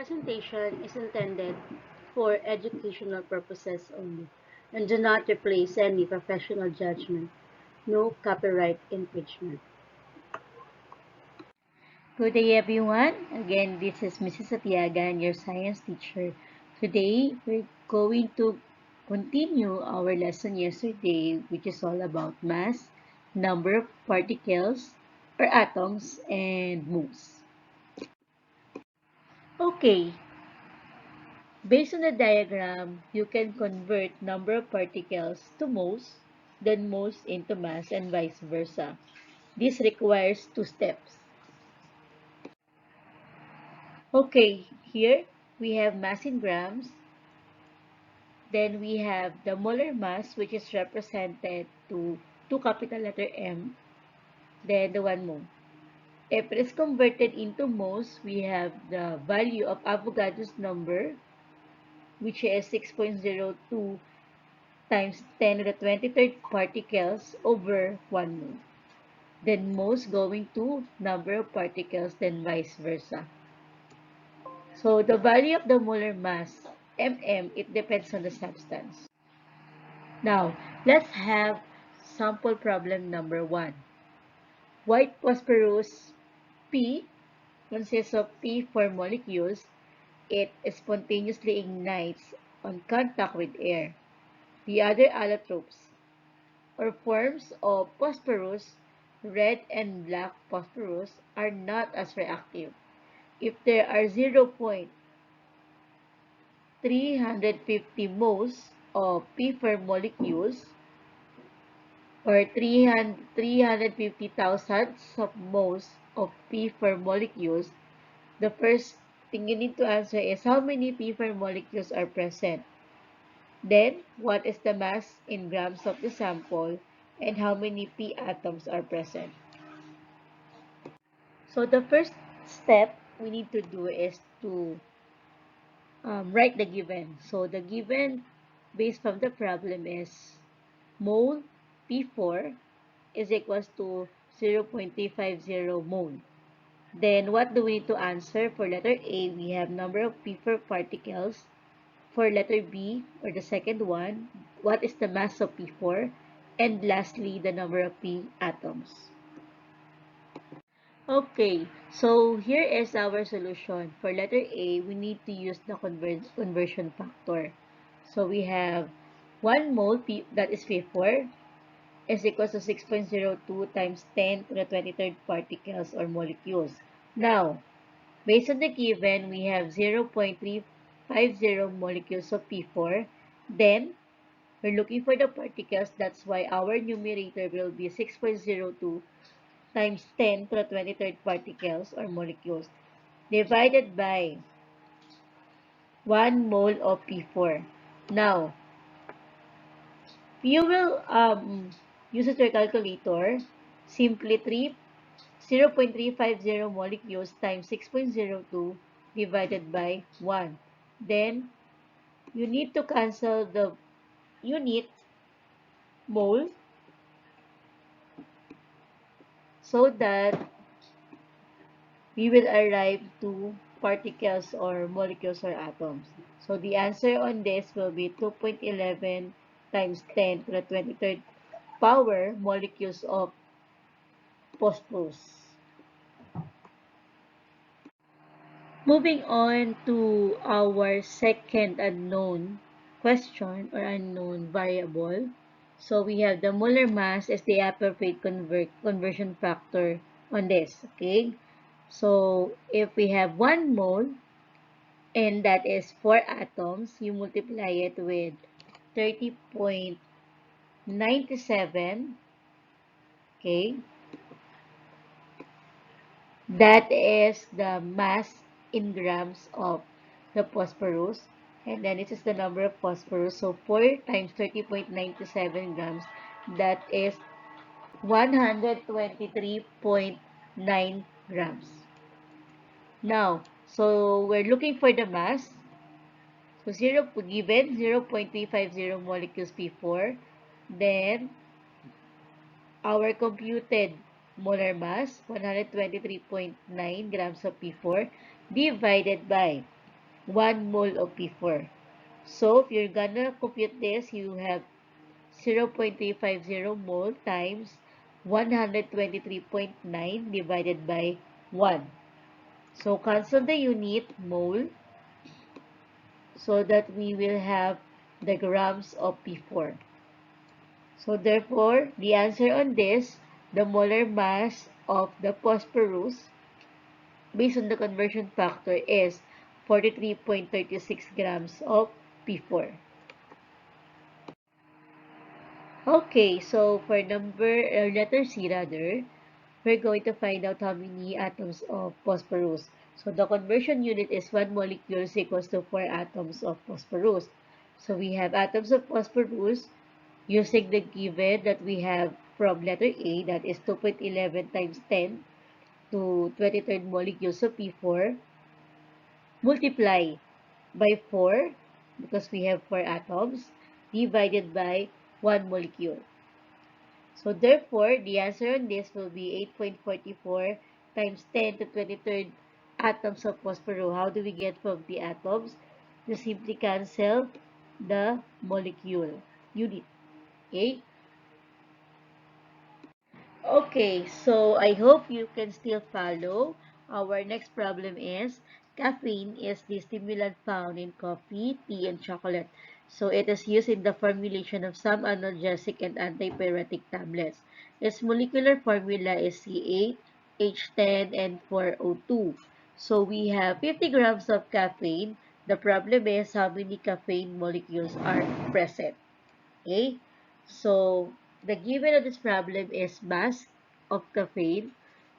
presentation is intended for educational purposes only and do not replace any professional judgment. No copyright infringement. Good day, everyone. Again, this is Mrs. Atiagan, your science teacher. Today, we're going to continue our lesson yesterday, which is all about mass, number of particles or atoms, and moles. Okay, based on the diagram, you can convert number of particles to moles, then moles into mass, and vice versa. This requires two steps. Okay, here we have mass in grams. Then we have the molar mass, which is represented to 2 capital letter M, then the 1 mole. If it is converted into moles, we have the value of Avogadro's number, which is 6.02 times 10 to the 23rd particles over 1 mole. Then moles going to number of particles, then vice versa. So the value of the molar mass, mm, it depends on the substance. Now, let's have sample problem number 1. White phosphorus P consists of P4 molecules. It spontaneously ignites on contact with air. The other allotropes, or forms of phosphorus, red and black phosphorus, are not as reactive. If there are 0.350 moles of P4 molecules, or 350 thousandths of moles of P4 molecules, the first thing you need to answer is how many P4 molecules are present. Then, what is the mass in grams of the sample and how many P atoms are present. So the first step we need to do is to write the given. So the given based from the problem is mole P4 is equals to 0.350 mole. Then what do we need to answer? For letter A, we have number of P4 particles. For letter B, or the second one, what is the mass of P4? And lastly, the number of P atoms. Okay, so here is our solution. For letter A, we need to use the conversion factor. So we have 1 mole, P, that is P4, is equals to 6.02 times 10 to the 23rd particles or molecules. Now, based on the given, we have 0.350 molecules of P4. Then, we're looking for the particles. That's why our numerator will be 6.02 times 10 to the 23rd particles or molecules divided by 1 mole of P4. Now, you will use your calculator. Simply 0.350 molecules times 6.02 divided by 1. Then, you need to cancel the unit mole so that we will arrive to particles or molecules or atoms. So, the answer on this will be 2.11 times 10 to the 23rd power molecules of phosphorus. Moving on to our second unknown question or unknown variable. So we have the molar mass as the appropriate conversion factor on this, okay? So if we have 1 mole and that is 4 atoms, you multiply it with 30.97, okay? That is the mass in grams of the phosphorus. And then this is the number of phosphorus. So 4 times 30.97 grams, that is 123.9 grams. Now, so we're looking for the mass. So 0 given 0.350 molecules P4. Then our computed molar mass, 123.9 grams of P4 divided by 1 mole of P4. So if you're gonna compute this, you have 0.350 mole times 123.9 divided by 1. So cancel the unit mole so that we will have the grams of P4. So therefore, the answer on this, the molar mass of the phosphorus based on the conversion factor is 43.36 grams of P4. Okay, so for letter C rather, we're going to find out how many atoms of phosphorus. So the conversion unit is 1 molecule is equals to 4 atoms of phosphorus. So we have atoms of phosphorus using the given that we have from letter A, that is 2.11 times 10 to 23rd molecules of P4, multiply by 4 because we have 4 atoms, divided by 1 molecule. So therefore, the answer on this will be 8.44 times 10 to 23rd atoms of phosphorus. How do we get from the atoms? You simply cancel the molecule unit. Okay? Okay, so I hope you can still follow. Our next problem is caffeine is the stimulant found in coffee, tea, and chocolate. So it is used in the formulation of some analgesic and antipyretic tablets. Its molecular formula is C8H10 and 4O2. So we have 50 grams of caffeine. The problem is how many caffeine molecules are present. Okay, so the given of this problem is mass of caffeine,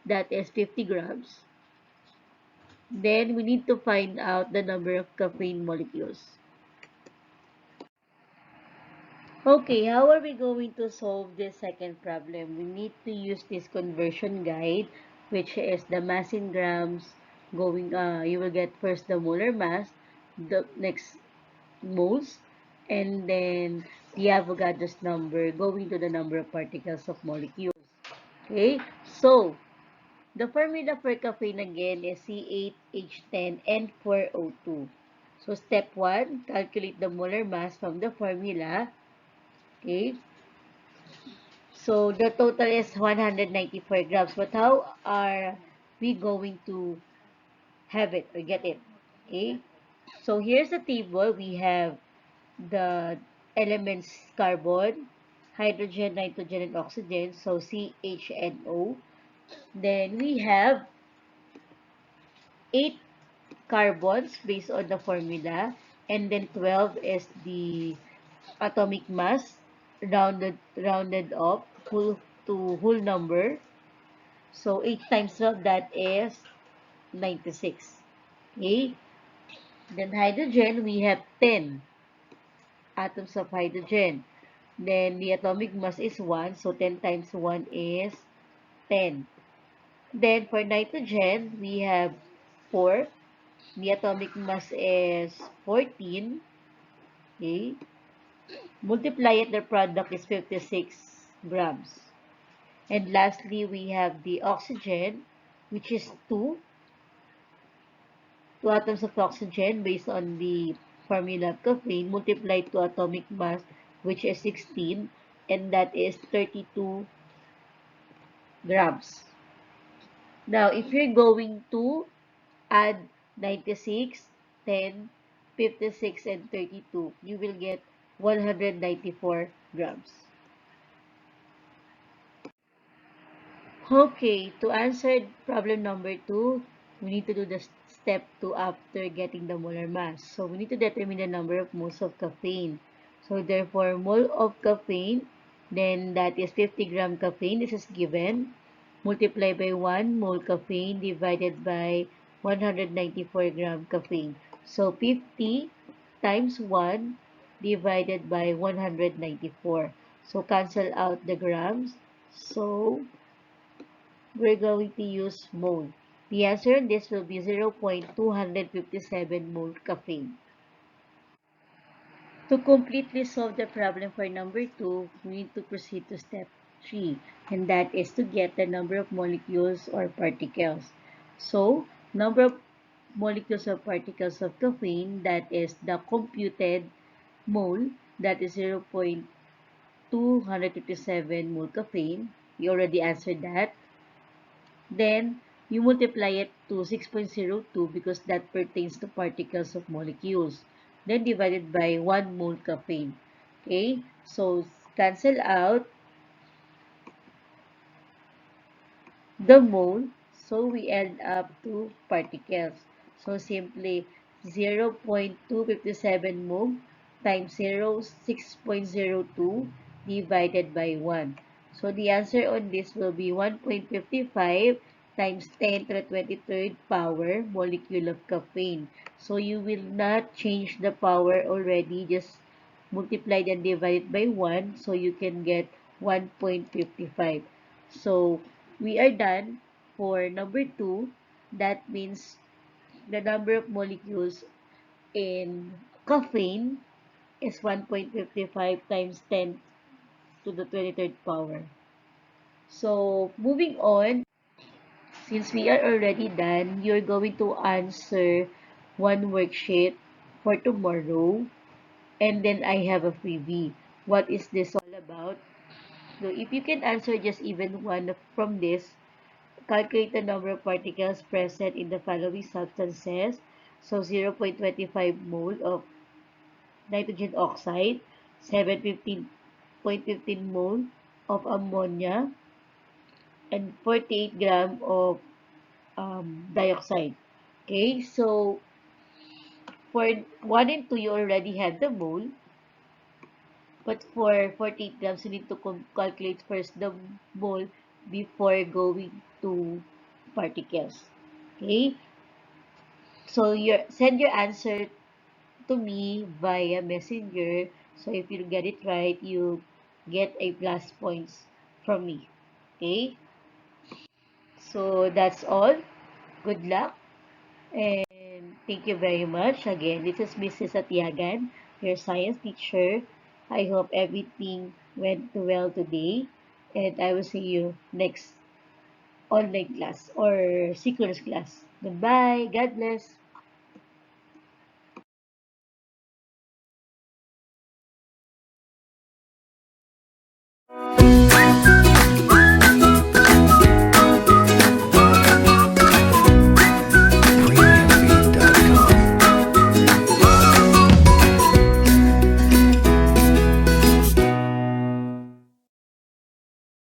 that is 50 grams. Then we need to find out the number of caffeine molecules. Okay, how are we going to solve this second problem? We need to use this conversion guide, which is the mass in grams going, you will get first the molar mass, the next moles, and then the Avogadro's number going to the number of particles of molecules. Okay, so the formula for caffeine again is C8H10 and 4O2. So step 1, calculate the molar mass from the formula. Okay, so the total is 194 grams. But how are we going to have it or get it? Okay, so here's the table. We have the elements carbon, hydrogen, nitrogen, and oxygen, so CHNO. Then we have 8 carbons based on the formula, and then 12 is the atomic mass, rounded up to whole number. So 8 times 12, that is 96. Okay? Then hydrogen, we have 10 atoms of hydrogen. Then the atomic mass is 1, so 10 times 1 is 10. Then for nitrogen, we have 4. The atomic mass is 14. Okay. Multiply it, the product is 56 grams. And lastly, we have the oxygen, which is 2. 2 atoms of oxygen based on the formula of caffeine, multiplied to atomic mass, which is 16, and that is 32 grams. Now, if you're going to add 96, 10, 56, and 32, you will get 194 grams. Okay, to answer problem number 2, we need to do the step 2 after getting the molar mass. So we need to determine the number of moles of caffeine. So therefore, mole of caffeine, then that is 50 gram caffeine. This is given. Multiply by 1 mole caffeine divided by 194 gram caffeine. So 50 times 1 divided by 194. So cancel out the grams. So we're going to use mole. The answer in this will be 0.257 mole caffeine. To completely solve the problem for number 2, we need to proceed to step 3, and that is to get the number of molecules or particles. So, number of molecules or particles of caffeine, that is the computed mole, that is 0.257 mole caffeine. You already answered that. Then, you multiply it to 6.02 because that pertains to particles of molecules. Then, divided by 1 mole caffeine. Okay? So, cancel out the mole. So, we end up to particles. So, simply 0.257 mole times 6.02 divided by 1. So, the answer on this will be 1.55 times 10 to the 23rd power molecule of caffeine. So, you will not change the power already. Just multiply and divide by 1 so you can get 1.55. So, we are done for number 2. That means the number of molecules in caffeine is 1.55 times 10 to the 23rd power. So, moving on, since we are already done, you're going to answer one worksheet for tomorrow, and then I have a freebie. What is this all about? So, if you can answer just even one from this, calculate the number of particles present in the following substances. So, 0.25 mole of nitrogen oxide, 715.15 mole of ammonia, and 48 gram of dioxide. Okay, so for 1 and 2, you already have the mole, but for 48 grams, you need to calculate first the mole before going to particles. Okay, so send your answer to me via messenger. So if you get it right, you get a plus points from me. Okay, so that's all. Good luck and thank you very much. Again, this is Mrs. Atiagan, your science teacher. I hope everything went well today, and I will see you next online class or synchronous class. Goodbye. God bless.